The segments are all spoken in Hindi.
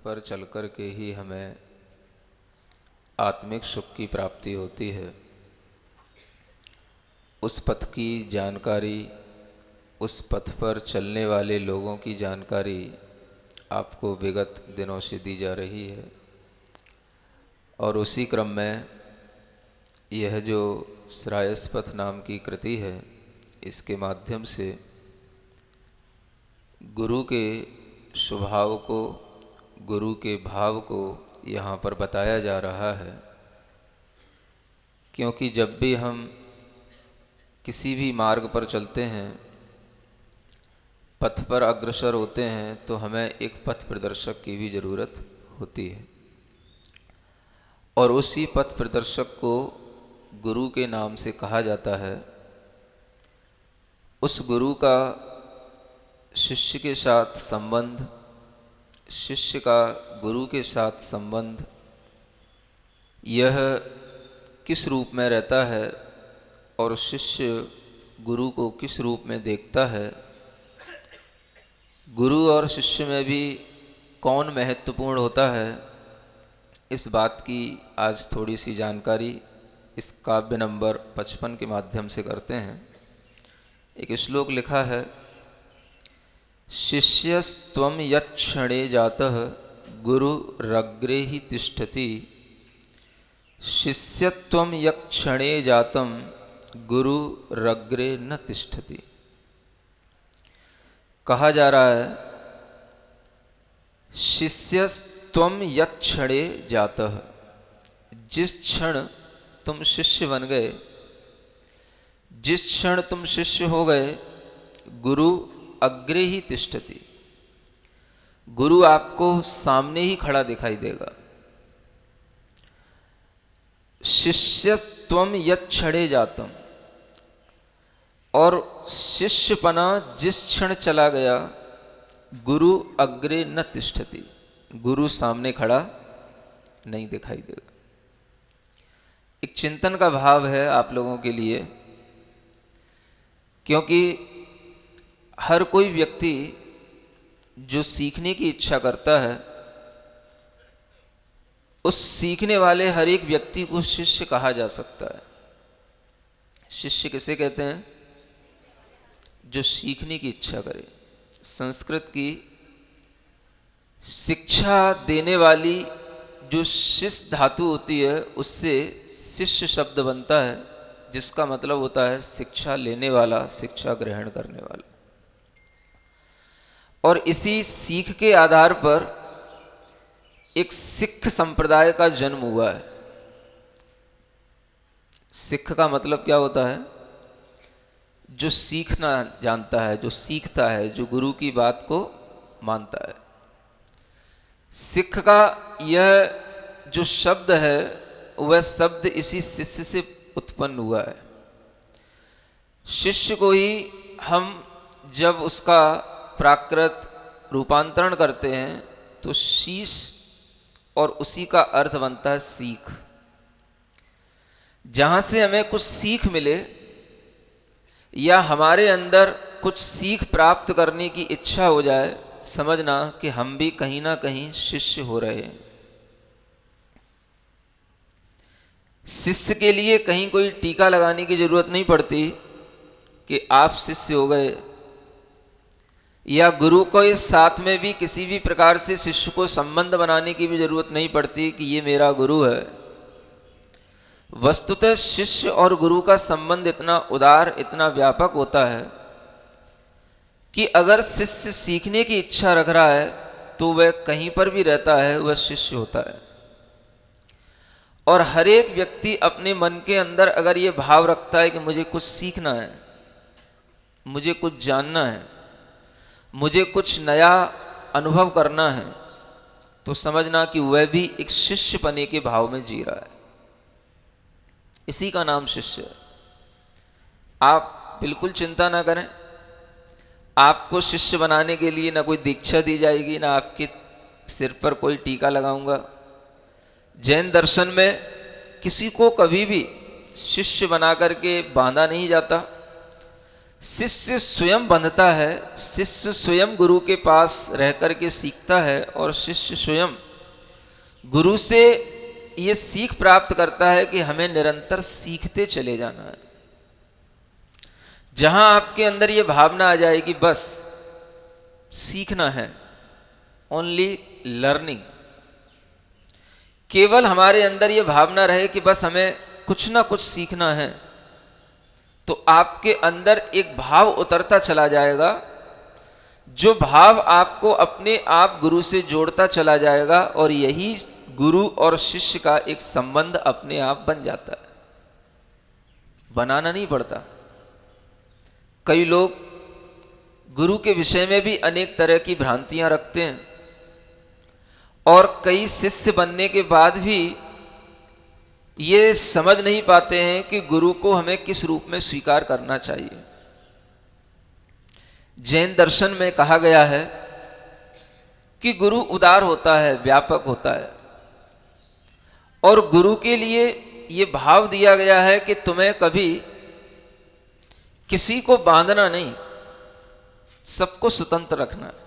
पर चलकर के ही हमें आत्मिक सुख की प्राप्ति होती है। उस पथ की जानकारी, उस पथ पर चलने वाले लोगों की जानकारी आपको विगत दिनों से दी जा रही है। और उसी क्रम में यह जो श्रायसपथ नाम की कृति है, इसके माध्यम से गुरु के स्वभाव को, गुरु के भाव को यहाँ पर बताया जा रहा है। क्योंकि जब भी हम किसी भी मार्ग पर चलते हैं, पथ पर अग्रसर होते हैं, तो हमें एक पथ प्रदर्शक की भी ज़रूरत होती है। और उसी पथ प्रदर्शक को गुरु के नाम से कहा जाता है। उस गुरु का शिष्य के साथ संबंध, शिष्य का गुरु के साथ संबंध, यह किस रूप में रहता है और शिष्य गुरु को किस रूप में देखता है, गुरु और शिष्य में भी कौन महत्वपूर्ण होता है, इस बात की आज थोड़ी सी जानकारी इस काव्य नंबर 55 के माध्यम से करते हैं। एक श्लोक लिखा है, शिष्यस्त्वं यत्क्षणे जातः गुरुरग्रे हि तिष्ठति, शिष्यत्वं यत्क्षणे जातं गुरुरग्रे न तिष्ठति। कहा जा रहा है, शिष्यस्त्वं यत्क्षणे जातः, जिस क्षण तुम शिष्य बन गए, जिस क्षण तुम शिष्य हो गए, गुरु अग्रे ही तिष्ठति, गुरु आपको सामने ही खड़ा दिखाई देगा। शिष्यत्वं यत्क्षणे जातम्, और शिष्यपना जिस क्षण चला गया, गुरु अग्रे न तिष्ठति, गुरु सामने खड़ा नहीं दिखाई देगा। एक चिंतन का भाव है आप लोगों के लिए, क्योंकि हर कोई व्यक्ति जो सीखने की इच्छा करता है, उस सीखने वाले हर एक व्यक्ति को शिष्य कहा जा सकता है। शिष्य किसे कहते हैं? जो सीखने की इच्छा करे। संस्कृत की शिक्षा देने वाली जो शिष्य धातु होती है, उससे शिष्य शब्द बनता है, जिसका मतलब होता है शिक्षा लेने वाला, शिक्षा ग्रहण करने वाला। और इसी सीख के आधार पर एक सिख संप्रदाय का जन्म हुआ है। सिख का मतलब क्या होता है? जो सीखना जानता है, जो सीखता है, जो गुरु की बात को मानता है। सिख का यह जो शब्द है, वह शब्द इसी शिष्य से उत्पन्न हुआ है। शिष्य को ही हम जब उसका प्राकृत रूपांतरण करते हैं, तो शीश और उसी का अर्थ बनता है सीख। जहाँ से हमें कुछ सीख मिले या हमारे अंदर कुछ सीख प्राप्त करने की इच्छा हो जाए, समझना कि हम भी कहीं ना कहीं शिष्य हो रहे हैं। शिष्य के लिए कहीं कोई टीका लगाने की जरूरत नहीं पड़ती कि आप शिष्य हो गए, या गुरु को इस साथ में भी किसी भी प्रकार से शिष्य को संबंध बनाने की भी जरूरत नहीं पड़ती कि ये मेरा गुरु है। वस्तुतः शिष्य और गुरु का संबंध इतना उदार, इतना व्यापक होता है कि अगर शिष्य सीखने की इच्छा रख रहा है, तो वह कहीं पर भी रहता है, वह शिष्य होता है। और हर एक व्यक्ति अपने मन के अंदर अगर ये भाव रखता है कि मुझे कुछ सीखना है, मुझे कुछ जानना है, मुझे कुछ नया अनुभव करना है, तो समझना कि वह भी एक शिष्य पने के भाव में जी रहा है। इसी का नाम शिष्य है। आप बिल्कुल चिंता ना करें, आपको शिष्य बनाने के लिए ना कोई दीक्षा दी जाएगी, ना आपके सिर पर कोई टीका लगाऊंगा। जैन दर्शन में किसी को कभी भी शिष्य बना करके बांधा नहीं जाता। शिष्य स्वयं बंधता है, शिष्य स्वयं गुरु के पास रह कर के सीखता है और शिष्य स्वयं गुरु से ये सीख प्राप्त करता है कि हमें निरंतर सीखते चले जाना है। जहां आपके अंदर ये भावना आ जाएगी बस सीखना है, ओनली लर्निंग, केवल हमारे अंदर ये भावना रहे कि बस हमें कुछ ना कुछ सीखना है, तो आपके अंदर एक भाव उतरता चला जाएगा, जो भाव आपको अपने आप गुरु से जोड़ता चला जाएगा और यही गुरु और शिष्य का एक संबंध अपने आप बन जाता है, बनाना नहीं पड़ता। कई लोग गुरु के विषय में भी अनेक तरह की भ्रांतियां रखते हैं और कई शिष्य बनने के बाद भी ये समझ नहीं पाते हैं कि गुरु को हमें किस रूप में स्वीकार करना चाहिए। जैन दर्शन में कहा गया है कि गुरु उदार होता है, व्यापक होता है, और गुरु के लिए ये भाव दिया गया है कि तुम्हें कभी किसी को बांधना नहीं, सबको स्वतंत्र रखना है।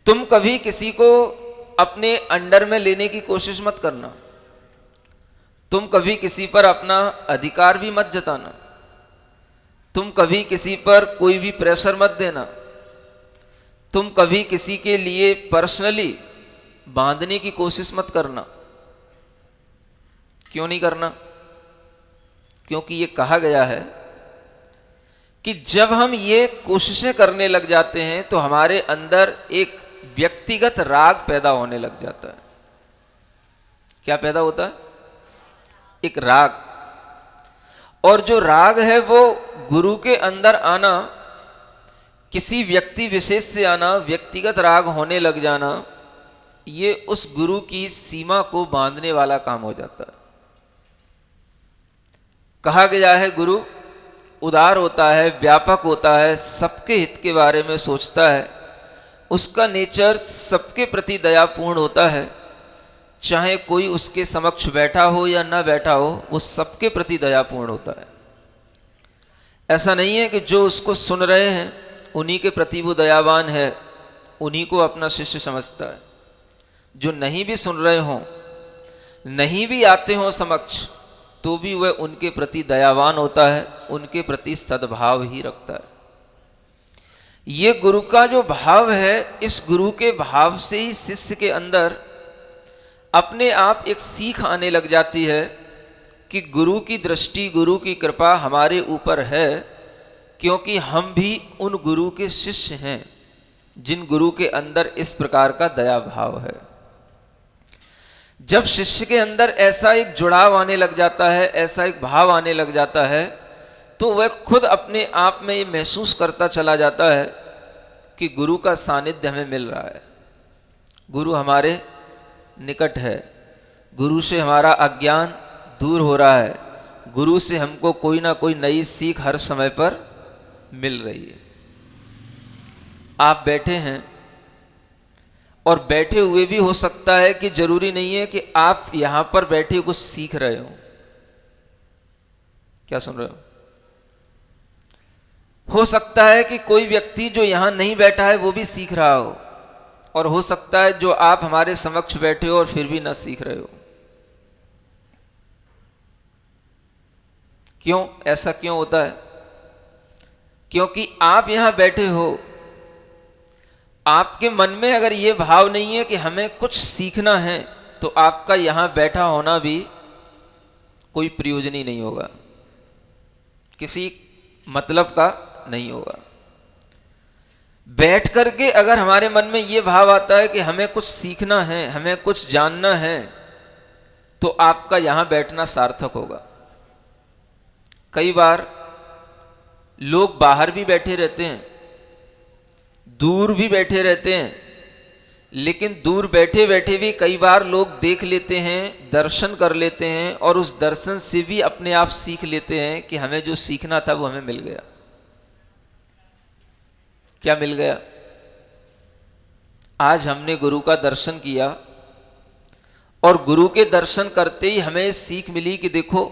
तुम कभी किसी को अपने अंडर में लेने की कोशिश मत करना, तुम कभी किसी पर अपना अधिकार भी मत जताना, तुम कभी किसी पर कोई भी प्रेशर मत देना, तुम कभी किसी के लिए पर्सनली बांधने की कोशिश मत करना। क्यों नहीं करना? क्योंकि ये कहा गया है कि जब हम ये कोशिशें करने लग जाते हैं तो हमारे अंदर एक व्यक्तिगत राग पैदा होने लग जाता है। क्या पैदा होता है? एक राग। और जो राग है वो गुरु के अंदर आना, किसी व्यक्ति विशेष से आना, व्यक्तिगत राग होने लग जाना, ये उस गुरु की सीमा को बांधने वाला काम हो जाता है। कहा गया है गुरु उदार होता है, व्यापक होता है, सबके हित के बारे में सोचता है, उसका नेचर सबके प्रति दयापूर्ण होता है, चाहे कोई उसके समक्ष बैठा हो या ना बैठा हो, वो सबके प्रति दयापूर्ण होता है। ऐसा नहीं है कि जो उसको सुन रहे हैं उन्हीं के प्रति वो दयावान है, उन्हीं को अपना शिष्य समझता है। जो नहीं भी सुन रहे हों, नहीं भी आते हों समक्ष, तो भी वह उनके प्रति दयावान होता है, उनके प्रति सद्भाव ही रखता है। ये गुरु का जो भाव है, इस गुरु के भाव से ही शिष्य के अंदर अपने आप एक सीख आने लग जाती है कि गुरु की दृष्टि, गुरु की कृपा हमारे ऊपर है, क्योंकि हम भी उन गुरु के शिष्य हैं जिन गुरु के अंदर इस प्रकार का दया भाव है। जब शिष्य के अंदर ऐसा एक जुड़ाव आने लग जाता है, ऐसा एक भाव आने लग जाता है, तो वह खुद अपने आप में ये महसूस करता चला जाता है कि गुरु का सानिध्य हमें मिल रहा है, गुरु हमारे निकट है, गुरु से हमारा अज्ञान दूर हो रहा है, गुरु से हमको कोई ना कोई नई सीख हर समय पर मिल रही है। आप बैठे हैं और बैठे हुए भी हो सकता है कि जरूरी नहीं है कि आप यहां पर बैठे कुछ सीख रहे हो। क्या सुन रहे हो? हो सकता है कि कोई व्यक्ति जो यहां नहीं बैठा है वो भी सीख रहा हो, और हो सकता है जो आप हमारे समक्ष बैठे हो और फिर भी ना सीख रहे हो। क्यों? ऐसा क्यों होता है? क्योंकि आप यहां बैठे हो, आपके मन में अगर ये भाव नहीं है कि हमें कुछ सीखना है, तो आपका यहां बैठा होना भी कोई प्रयोजनी नहीं होगा, किसी मतलब का नहीं होगा। बैठ करके अगर हमारे मन में ये भाव आता है कि हमें कुछ सीखना है, हमें कुछ जानना है, तो आपका यहां बैठना सार्थक होगा। कई बार लोग बाहर भी बैठे रहते हैं, दूर भी बैठे रहते हैं, लेकिन दूर बैठे बैठे भी कई बार लोग देख लेते हैं, दर्शन कर लेते हैं, और उस दर्शन से भी अपने आप सीख लेते हैं कि हमें जो सीखना था वो हमें मिल गया। क्या मिल गया? आज हमने गुरु का दर्शन किया, और गुरु के दर्शन करते ही हमें सीख मिली कि देखो,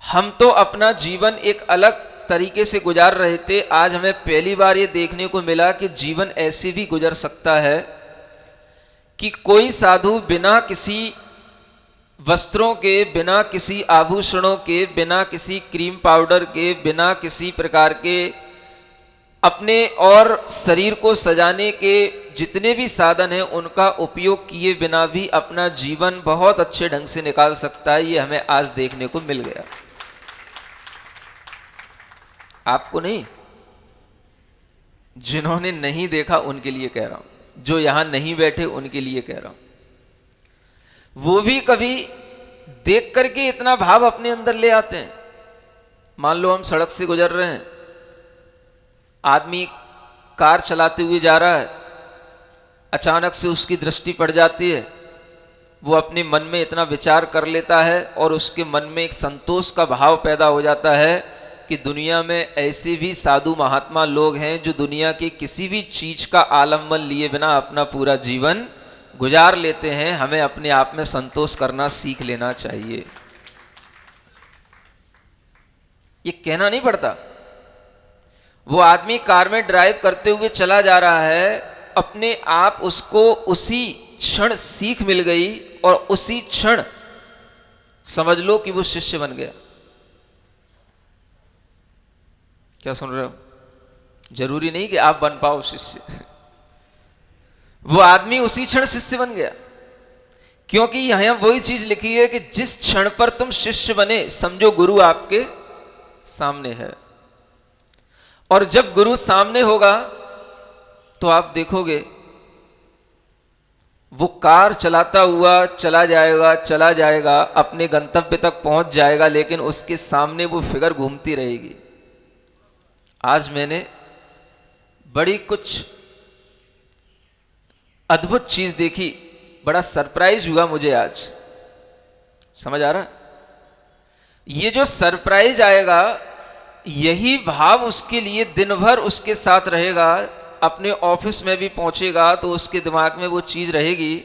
हम तो अपना जीवन एक अलग तरीके से गुजार रहे थे, आज हमें पहली बार ये देखने को मिला कि जीवन ऐसे भी गुजर सकता है कि कोई साधु बिना किसी वस्त्रों के, बिना किसी आभूषणों के, बिना किसी क्रीम पाउडर के, बिना किसी प्रकार के अपने और शरीर को सजाने के जितने भी साधन हैं उनका उपयोग किए बिना भी अपना जीवन बहुत अच्छे ढंग से निकाल सकता है। ये हमें आज देखने को मिल गया। आपको नहीं, जिन्होंने नहीं देखा उनके लिए कह रहा हूं, जो यहां नहीं बैठे उनके लिए कह रहा हूं। वो भी कभी देख करके इतना भाव अपने अंदर ले आते हैं। मान लो हम सड़क से गुजर रहे हैं, आदमी कार चलाते हुए जा रहा है, अचानक से उसकी दृष्टि पड़ जाती है, वो अपने मन में इतना विचार कर लेता है और उसके मन में एक संतोष का भाव पैदा हो जाता है कि दुनिया में ऐसे भी साधु महात्मा लोग हैं जो दुनिया की किसी भी चीज का आलम्बन लिए बिना अपना पूरा जीवन गुजार लेते हैं। हमें अपने आप में संतोष करना सीख लेना चाहिए। ये कहना नहीं पड़ता। वो आदमी कार में ड्राइव करते हुए चला जा रहा है, अपने आप उसको उसी क्षण सीख मिल गई और उसी क्षण समझ लो कि वो शिष्य बन गया। क्या सुन रहे हो? जरूरी नहीं कि आप बन पाओ शिष्य। वो आदमी उसी क्षण शिष्य बन गया, क्योंकि यहां वही चीज लिखी है कि जिस क्षण पर तुम शिष्य बने समझो गुरु आपके सामने है। और जब गुरु सामने होगा तो आप देखोगे वो कार चलाता हुआ चला जाएगा, अपने गंतव्य तक पहुंच जाएगा, लेकिन उसके सामने वो फिगर घूमती रहेगी। आज मैंने बड़ी कुछ अद्भुत चीज देखी, बड़ा सरप्राइज हुआ मुझे आज। समझ आ रहा? ये जो सरप्राइज आएगा, यही भाव उसके लिए दिन भर उसके साथ रहेगा। अपने ऑफिस में भी पहुंचेगा तो उसके दिमाग में वो चीज रहेगी।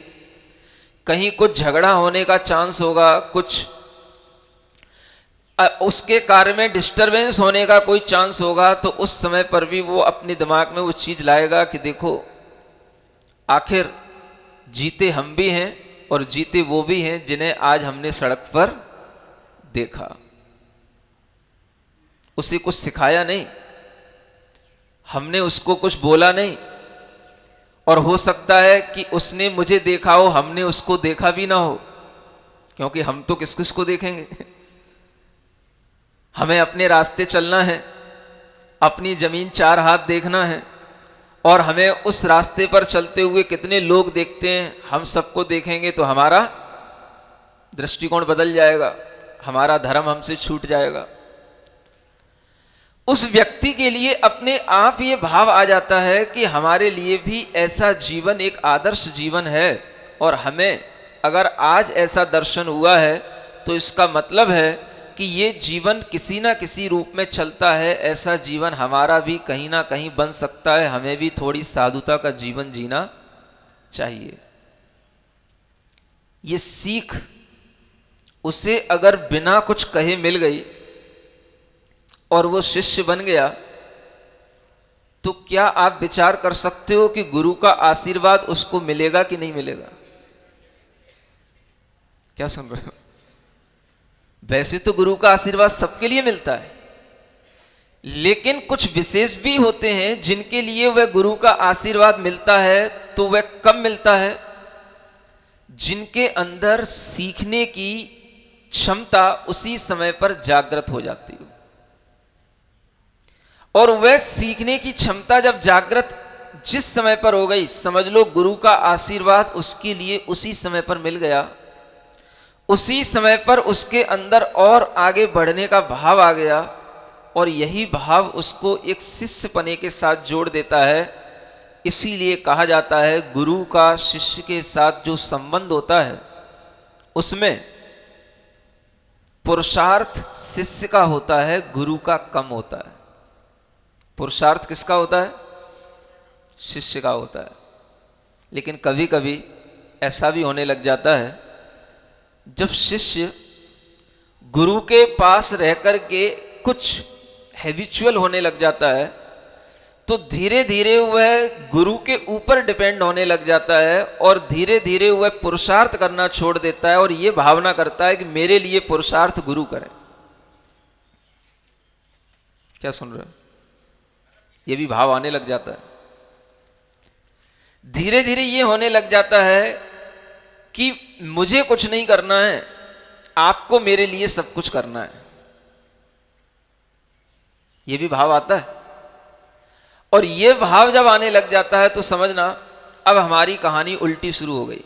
कहीं कुछ झगड़ा होने का चांस होगा, कुछ उसके कार्य में डिस्टरबेंस होने का कोई चांस होगा, तो उस समय पर भी वो अपने दिमाग में वो चीज लाएगा कि देखो आखिर जीते हम भी हैं और जीते वो भी हैं जिन्हें आज हमने सड़क पर देखा। उसे कुछ सिखाया नहीं, हमने उसको कुछ बोला नहीं, और हो सकता है कि उसने मुझे देखा हो, हमने उसको देखा भी ना हो, क्योंकि हम तो किस किस को देखेंगे। हमें अपने रास्ते चलना है, अपनी जमीन चार हाथ देखना है, और हमें उस रास्ते पर चलते हुए कितने लोग देखते हैं, हम सबको देखेंगे तो हमारा दृष्टिकोण बदल जाएगा, हमारा धर्म हमसे छूट जाएगा। उस व्यक्ति के लिए अपने आप ये भाव आ जाता है कि हमारे लिए भी ऐसा जीवन एक आदर्श जीवन है, और हमें अगर आज ऐसा दर्शन हुआ है तो इसका मतलब है कि ये जीवन किसी ना किसी रूप में चलता है। ऐसा जीवन हमारा भी कहीं ना कहीं बन सकता है। हमें भी थोड़ी साधुता का जीवन जीना चाहिए। ये सीख उसे अगर बिना कुछ कहे मिल गई और वो शिष्य बन गया, तो क्या आप विचार कर सकते हो कि गुरु का आशीर्वाद उसको मिलेगा कि नहीं मिलेगा? क्या सुन रहे हो? वैसे तो गुरु का आशीर्वाद सबके लिए मिलता है, लेकिन कुछ विशेष भी होते हैं जिनके लिए वह गुरु का आशीर्वाद मिलता है, तो वह कब मिलता है? जिनके अंदर सीखने की क्षमता उसी समय पर जागृत हो जाती है। और वह सीखने की क्षमता जब जागृत जिस समय पर हो गई, समझ लो गुरु का आशीर्वाद उसके लिए उसी समय पर मिल गया। उसी समय पर उसके अंदर और आगे बढ़ने का भाव आ गया, और यही भाव उसको एक शिष्य पने के साथ जोड़ देता है। इसीलिए कहा जाता है गुरु का शिष्य के साथ जो संबंध होता है उसमें पुरुषार्थ शिष्य का होता है, गुरु का कम होता है। पुरुषार्थ किसका होता है? शिष्य का होता है। लेकिन कभी कभी ऐसा भी होने लग जाता है, जब शिष्य गुरु के पास रह कर के कुछ हैबिचुअल होने लग जाता है, तो धीरे धीरे वह गुरु के ऊपर डिपेंड होने लग जाता है और धीरे धीरे वह पुरुषार्थ करना छोड़ देता है और यह भावना करता है कि मेरे लिए पुरुषार्थ गुरु करे। क्या सुन रहे हो? ये भी भाव आने लग जाता है। धीरे धीरे ये होने लग जाता है कि मुझे कुछ नहीं करना है, आपको मेरे लिए सब कुछ करना है। ये भी भाव आता है। और ये भाव जब आने लग जाता है तो समझना अब हमारी कहानी उल्टी शुरू हो गई।